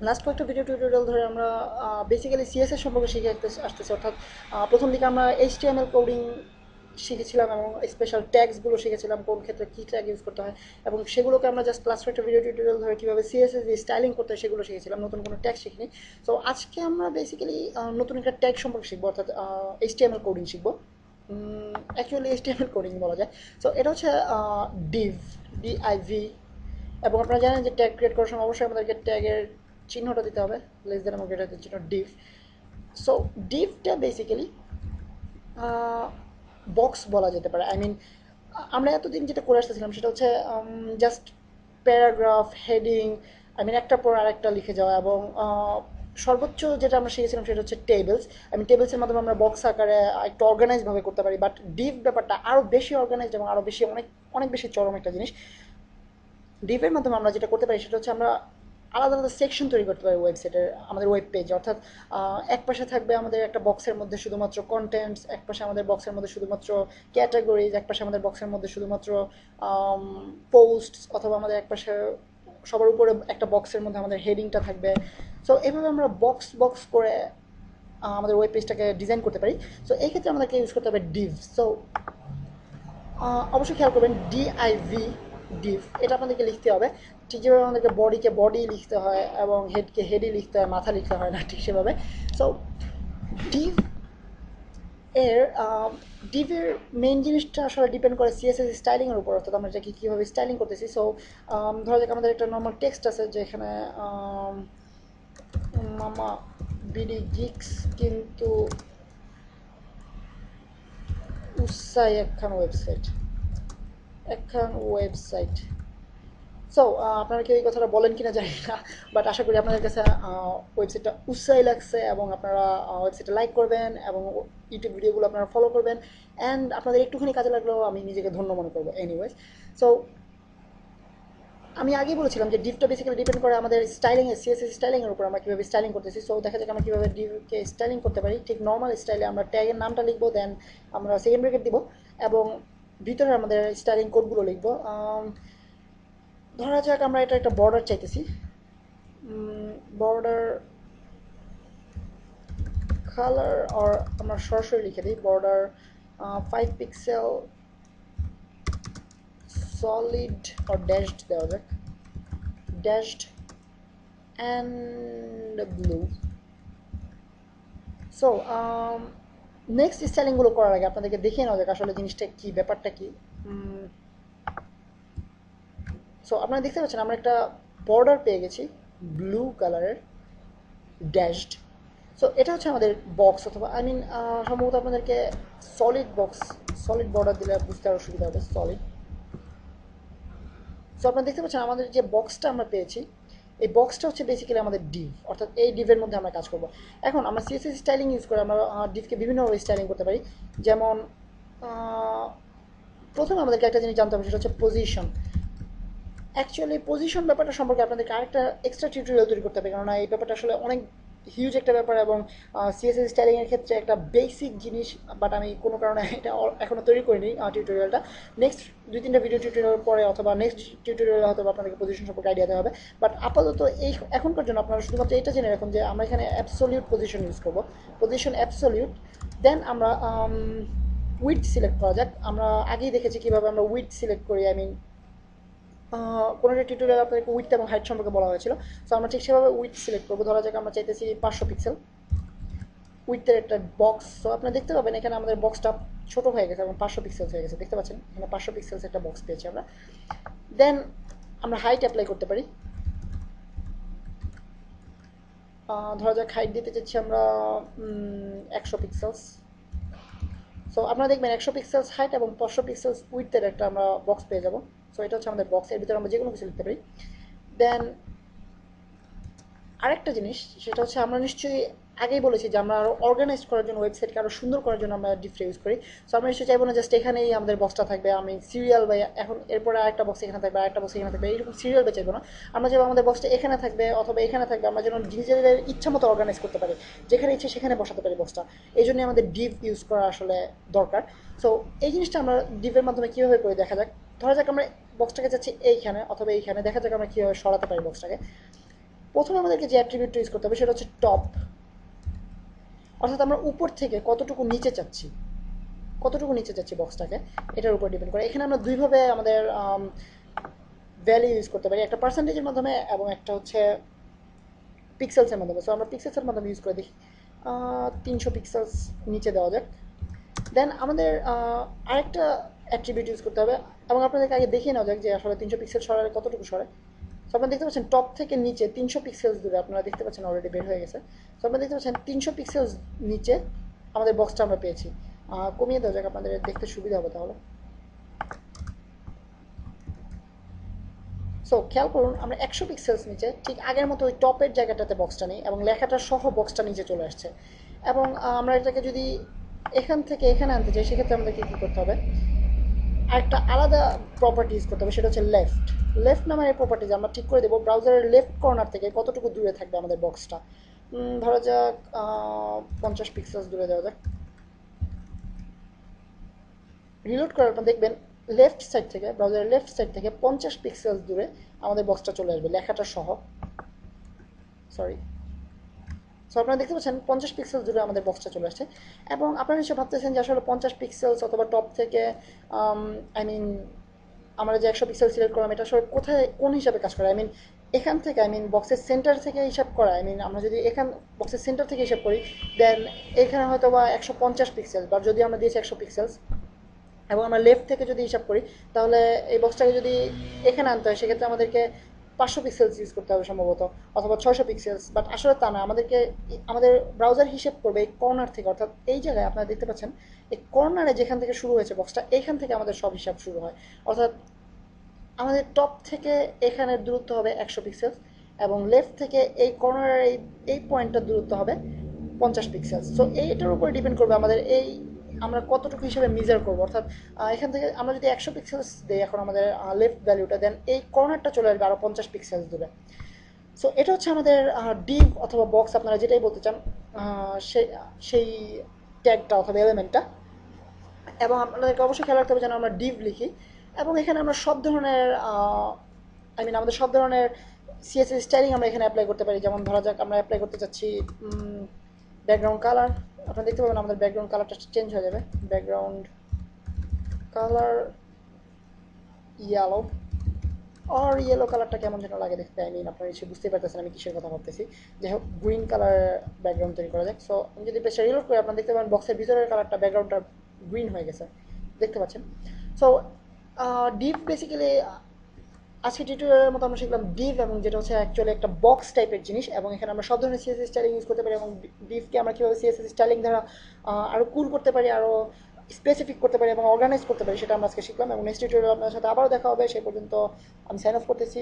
Last কয়েকটা video tutorial ধরে আমরা বেসিক্যালি সিএসএস সম্পর্কে শিখে আসতেছি, অর্থাৎ প্রথম দিকে আমরা এইচটিএমএল কোডিং শিখেছিলাম এবং স্পেশাল ট্যাগসগুলো শিখেছিলাম, কোন ক্ষেত্রে কী ট্যাগ ইউজ করতে হয়, এবং সেগুলোকে আমরা জাস্ট লাস্ট কয়েকটা ভিডিও টিউটোরিয়াল ধরে কীভাবে সিএসএস দিয়ে স্টাইলিং করতে হয় সেগুলো শিখেছিলাম, নতুন কোনো ট্যাগ শিখিনি। তো আজকে আমরা বেসিক্যালি নতুন একটা ট্যাগ সম্পর্কে শিখবো, অর্থাৎ এইচটিএমএল কোডিং শিখবো। অ্যাকচুয়ালি এইচটিএমএল কোডিং বলা যায়। সো এটা হচ্ছে ডিভ, ডিআইভি। এবং আপনারা জানেন যে ট্যাগ ক্রিয়েট করার সময় অবশ্যই আমাদেরকে ট্যাগের চিহ্নটা দিতে হবে, লেস দেন এবং গ্রেটার দেন চিহ্ন, ডিভ। সো ডিভটা বেসিক্যালি বক্স বলা যেতে পারে। আই মিন, আমরা এতদিন যেটা করে আসতেছিলাম সেটা হচ্ছে just paragraph, heading, I mean একটার পর আরেকটা লিখে যাওয়া, এবং সর্বোচ্চ যেটা আমরা শিখেছিলাম সেটা হচ্ছে টেবিলস। আই মিন টেবিলসের মাধ্যমে আমরা বক্স আকারে একটু অর্গানাইজভাবে করতে পারি, বাট ডিভ ব্যাপারটা আরও বেশি অর্গানাইজড এবং আরও বেশি অনেক অনেক বেশি চরম একটা জিনিস। ডিভের মাধ্যমে আমরা যেটা করতে পারি সেটা হচ্ছে আমরা আলাদা আলাদা সেকশন তৈরি করতে পারি ওয়েবসাইটের, আমাদের ওয়েব পেজে। অর্থাৎ এক পাশে থাকবে আমাদের একটা বক্সের মধ্যে শুধুমাত্র কন্টেন্টস, এক পাশে আমাদের বক্সের মধ্যে শুধুমাত্র ক্যাটাগরিজ, এক পাশে আমাদের বক্সের মধ্যে শুধুমাত্র পোস্টস, অথবা আমাদের এক পাশে সবার উপরে একটা বক্সের মধ্যে আমাদের হেডিংটা থাকবে। সো এইভাবে আমরা বক্স বক্স করে আমাদের ওয়েব পেজটাকে ডিজাইন করতে পারি। সো এই ক্ষেত্রে আমাদেরকে ইউজ করতে হবে ডিভ। সো অবশ্যই খেয়াল করবেন ডিআইভি, ডিভ, এটা আপনাদেরকে লিখতে হবে ঠিক যেভাবে আমাদেরকে বডিকে বডি লিখতে হয় এবং হেডকে হেডই লিখতে হয়, মাথা লিখতে হয় না, ঠিক সেভাবে। সো ডিভ এর ডিভের মেইন জিনিসটা আসলে ডিপেন্ড করে সিএসএস স্টাইলিংয়ের উপর, অর্থাৎ আমরা এটাকে কীভাবে স্টাইলিং করতেছি। সো ধরা যাক আমাদের একটা নর্মাল টেক্সট আছে যেখানে মামা বিডি গিক্স কিন্তু উৎসাহী একখান ওয়েবসাইট। সো আপনারা কেউ এই কথাটা বলেন কিনা জানি না, বাট আশা করি আপনাদের কাছে ওয়েবসাইটটা উৎসাহী লাগছে এবং আপনারা ওয়েবসাইটটা লাইক করবেন এবং ইউটিউব ভিডিওগুলো আপনারা ফলো করবেন। অ্যান্ড আপনাদের একটুখানি কাজে লাগলেও আমি নিজেকে ধন্য মনে করবো। এনিওয়েজ, সো আমি আগেই বলেছিলাম যে ডিভটা বেসিক্যালি ডিপেন্ড করে আমাদের স্টাইলিংয়ে, সিএসএস স্টাইলিংয়ের উপর, আমরা কীভাবে স্টাইলিং করতেছি। সো দেখা যাক আমরা কীভাবে ডিভকে স্টাইলিং করতে পারি। ঠিক নর্মাল স্টাইলে আমরা ট্যাগের নামটা লিখবো, দেন আমরা সেকেন্ড ব্রেকেট দিব এবং ভিতরে আমাদের স্টাইলিং কোডগুলো লিখবো। ধরা যাক আমরা এটা একটা বর্ডার চাইতেছি, বর্ডার কালার, আর আমরা সরাসরি লিখে দিই বর্ডার 5 পিক্সেল সলিড, আর ড্যাশড দেওয়া যাক, dashed and blue. So next স্টাইলিংগুলো করার আগে আপনাদেরকে দেখিয়ে নেওয়া যাক আসলে জিনিসটা কী, ব্যাপারটা কী। সো আপনারা দেখতে পাচ্ছেন আমরা একটা বর্ডার পেয়ে গেছি ব্লু কালারের, ড্যাশড। সো এটা হচ্ছে আমাদের বক্স, অথবা আই মিন সম্ভবত আপনাদেরকে সলিড বক্স, সলিড বর্ডার দিলে বুঝতে আরও সুবিধা হবে, সলিড। সো আপনারা দেখতে পাচ্ছেন আমাদের যে বক্সটা আমরা পেয়েছি, এই বক্সটা হচ্ছে বেসিক্যালি আমাদের ডিভ, অর্থাৎ এই ডিভের মধ্যে আমরা কাজ করব। এখন আমরা সিএসএস স্টাইলিং ইউজ করে আমরা ডিভকে বিভিন্নভাবে স্টাইলিং করতে পারি। যেমন প্রথমে আমাদেরকে একটা জিনিস জানতে হবে, সেটা হচ্ছে পজিশন। অ্যাকচুয়ালি পজিশন ব্যাপারটা সম্পর্কে আপনাদেরকে আরেকটা এক্সট্রা টিউটোরিয়াল তৈরি করতে হবে, কারণ এই ব্যাপারটা আসলে অনেক হিউজ একটা ব্যাপার এবং সিএসএস স্টাইলিংয়ের ক্ষেত্রে একটা বেসিক জিনিস, বাট আমি কোনো কারণে এটা এখনও তৈরি করিনি টিউটোরিয়ালটা। নেক্সট 2-3টা ভিডিও টিউটোরিয়াল পরে অথবা নেক্সট টিউটোরিয়াল হয়তো আপনাদেরকে পজিশন সম্পর্কে আইডিয়া দেওয়া হবে। বাট আপাতত এই এখনকার জন্য আপনারা শুধুমাত্র এটা জেনে রাখুন যে আমরা এখানে অ্যাবসোলিউট পজিশন ইউজ করবো, পজিশন অ্যাবসোলিউট। দেন আমরা উইডথ সিলেক্ট করা যাক। আমরা আগেই দেখেছি কীভাবে আমরা উইডথ সিলেক্ট করি, আই মিন কোনো একটা টিউটোরিয়াল আপনাদেরকে উইথ এবং হাইট সম্পর্কে বলা হয়েছিল। সো আমরা ঠিক সেভাবে উইথ সিলেক্ট করবো। ধরা যাক আমরা চাইতেছি 500 পিক্সেল উইথের একটা বক্স। সো আপনারা দেখতে পাবেন এখানে আমাদের বক্সটা ছোট হয়ে গেছে এবং 500 পিক্সেলস হয়ে গেছে, দেখতে পাচ্ছেন এখানে 500 পিক্সেলস একটা বক্স পেয়েছি আমরা। দেন আমরা হাইট অ্যাপ্লাই করতে পারি। ধরা যাক হাইট দিতে চাচ্ছি আমরা 100 পিক্সেলস। সো আপনারা দেখবেন 100 পিক্সেলস হাইট এবং 500 পিক্সেলস উইথের একটা আমরা বক্স পেয়ে যাবো। সো এটা হচ্ছে আমাদের বক্স, এর ভিতরে আমরা যে কোনো কিছু লিখতে পারি। দেন আরেকটা জিনিস, সেটা হচ্ছে আমরা নিশ্চয়ই আগেই বলেছি যে আমরা আরও অর্গানাইজ করার জন্য, ওয়েবসাইটকে আরও সুন্দর করার জন্য আমরা ডিফ ইউজ করি। সো আমরা নিশ্চয়ই চাইবো না জাস্ট এখানেই আমাদের বক্সটা থাকবে, আমি সিরিয়াল বা এখন এরপরে আরেকটা বক্স এখানে থাকবে, আরেকটা বক্স এখানে থাকবে, এইরকম সিরিয়াল বা চাইবো না। আমরা চাইবো আমাদের বক্সটা এখানে থাকবে অথবা এখানে থাকবে, আমরা যেন নিজেদের ইচ্ছা মতো অর্গানাইজ করতে পারি, যেখানে ইচ্ছে সেখানে বসাতে পারি বক্সটা। এই জন্যই আমাদের ডিভ ইউজ করা আসলে দরকার। সো এই জিনিসটা আমরা ডিভের মাধ্যমে কীভাবে করে দেখা যাক। ধরা যাক আমরা বক্সটাকে চাচ্ছি এইখানে অথবা এইখানে, দেখা যাক আমরা কীভাবে সরাতে পারি বক্সটাকে। প্রথমে আমাদেরকে যে অ্যাট্রিবিউটটা ইউজ করতে হবে সেটা হচ্ছে টপ, অর্থাৎ আমরা উপর থেকে কতটুকু নিচে চাচ্ছি, কতটুকু নিচে চাচ্ছি বক্সটাকে, এটার উপর ডিপেন্ড করে। এখানে আমরা দুইভাবে আমাদের ভ্যালু ইউজ করতে পারি, একটা পার্সেন্টেজের মাধ্যমে এবং একটা হচ্ছে পিক্সেলসের মাধ্যমে। সো আমরা পিক্সেলসের মাধ্যমে ইউজ করে দেখি, 300 পিক্সেলস নিচে দেওয়া যাক। দেন আমাদের আরেকটা অ্যাট্রিবিউট ইউজ করতে হবে, এবং আপনাদেরকে আগে দেখিয়ে নেওয়া যাক যে আসলে 300 পিক্সেল সরালে কতটুকু সরে। সো আপনারা দেখতে পাচ্ছেন টপ থেকে নিচে 300 পিক্সেলস দূরে, আপনারা দেখতে পাচ্ছেন অলরেডি বের হয়ে গেছে। সো আপনারা দেখতে পাচ্ছেন 300 পিক্সেলস নিচে আমাদের বক্সটা আমরা পেয়েছি। কমিয়ে দেওয়া যাক, আপনাদের দেখতে সুবিধা হবে তাহলে। সো খেয়াল করুন, আমরা 100 পিক্সেলস নিচে ঠিক আগের মতো ওই টপের জায়গাটাতে বক্সটা নেই এবং লেখাটা সহ বক্সটা নিচে চলে আসছে। এবং আমরা এটাকে যদি এখান থেকে এখানে আনতে চাই, সেক্ষেত্রে আমাদেরকে কী করতে হবে, আরেকটা আলাদা প্রপার্টি ইউজ করতে হবে, সেটা হচ্ছে লেফট। লেফট নামের এই প্রপার্টিজ আমরা ঠিক করে দেবো ব্রাউজারের লেফট কর্নার থেকে কতটুকু দূরে থাকবে আমাদের বক্সটা। ধরা যাক 50 পিক্সেলস দূরে দেওয়া যাক। রিলোড করার পর দেখবেন লেফট সাইড থেকে, ব্রাউজারের লেফট সাইড থেকে 50 পিক্সেলস দূরে আমাদের বক্সটা চলে আসবে লেখাটা সহ। সরি, সো আপনারা দেখতে পাচ্ছেন 50 পিক্সেল দূরে আমাদের বক্সটা চলে আসছে। এবং আপনারা নিশ্চয়ই ভাবতেছেন যে আসলে 50 পিক্সেলস অথবা টপ থেকে আই মিন আমরা যে 100 পিক্সেল সিলেক্ট করলাম, এটা আসলে কোথায় কোন হিসাবে কাজ করে, আই মিন এখান থেকে, আই মিন বক্সের সেন্টার থেকে হিসাব করা, আই মিন আমরা যদি এখান বক্সের সেন্টার থেকে হিসাব করি, দেন এখানে হয়তো বা 150 পিক্সেল, বা যদি আমরা দিয়েছি 100 পিক্সেলস, এবং আমরা লেফট থেকে যদি হিসাব করি, তাহলে এই বক্সটাকে যদি এখানে আনতে হয়, সেক্ষেত্রে আমাদেরকে 500 পিক্সেলস ইউজ করতে হবে সম্ভবত, অথবা 600 পিক্সেলস। বাট আসলে তা না, আমাদেরকে আমাদের ব্রাউজার হিসেব করবে এই কর্নার থেকে, অর্থাৎ এই জায়গায় আপনারা দেখতে পাচ্ছেন এই কর্নারে যেখান থেকে শুরু হয়েছে বক্সটা, এইখান থেকে আমাদের সব হিসাব শুরু হয়। অর্থাৎ আমাদের টপ থেকে এখানের দূরত্ব হবে 100 পিক্সেলস, এবং লেফট থেকে এই কর্নারের এই পয়েন্টটার দূরত্ব হবে 50 পিক্সেলস। সো এইটার উপরে ডিপেন্ড করবে আমাদের এই আমরা কতটুকু হিসেবে মেজার করবো। অর্থাৎ এখান থেকে আমরা যদি 100 পিক্সেলস দিই এখন আমাদের লেফট ভ্যালুটা, দেন এই কর্নারটা চলে আসবে আরও 50 পিক্সেলস দূরে। সো এটা হচ্ছে আমাদের ডিভ অথবা বক্স, আপনারা যেটাই বলতে চান, সেই সেই ট্যাগটা অথবা এলিমেন্টটা। এবং আপনাদেরকে অবশ্যই খেয়াল রাখতে হবে যেন আমরা ডিভ লিখি, এবং এখানে আমরা সব ধরনের আই মিন আমাদের সব ধরনের সিএসএস স্টাইলিং আমরা এখানে অ্যাপ্লাই করতে পারি। যেমন ধরা যাক আমরা অ্যাপ্লাই করতে চাচ্ছি ব্যাকগ্রাউন্ড কালার, আপনারা দেখতে পাবেন আমাদের ব্যাকগ্রাউন্ড কালারটা চেঞ্জ হয়ে যাবে, ব্যাকগ্রাউন্ড কালার ইয়েলো। আর ইয়েলো কালারটা কেমন যেন লাগে দেখতে, আই মিন আপনারা নিশ্চয়ই বুঝতে পারতেছেন আমি কিসের কথা ভাবতেছি। যাই হোক, গ্রিন কালার ব্যাকগ্রাউন্ড তৈরি করা যাক। সো আমি যদি পেজটা রিলোড করি, আপনারা দেখতে পাবেন বক্সের ভিতরের কালারটা, ব্যাকগ্রাউন্ডটা গ্রিন হয়ে গেছে, দেখতে পাচ্ছেন। সো ডিভ বেসিক্যালি আজকে টিউটোরিয়ালের মতো আমরা শিখলাম ডিভ, এবং যেটা হচ্ছে অ্যাকচুয়ালি একটা বক্স টাইপের জিনিস, এবং এখানে আমরা সব ধরনের সিএসএস স্টাইলিং ইউজ করতে পারি, এবং ডিভকে আমরা কীভাবে সিএসএস স্টাইলিং দ্বারা আরও কুল করতে পারি, আরও স্পেসিফিক করতে পারি এবং অর্গানাইজ করতে পারি, সেটা আমরা আজকে শিখলাম। এবং নেক্সট টিউটোরিয়াল আপনার সাথে আবারও দেখা হবে, সেই পর্যন্ত আমি সাইন অফ করতেছি।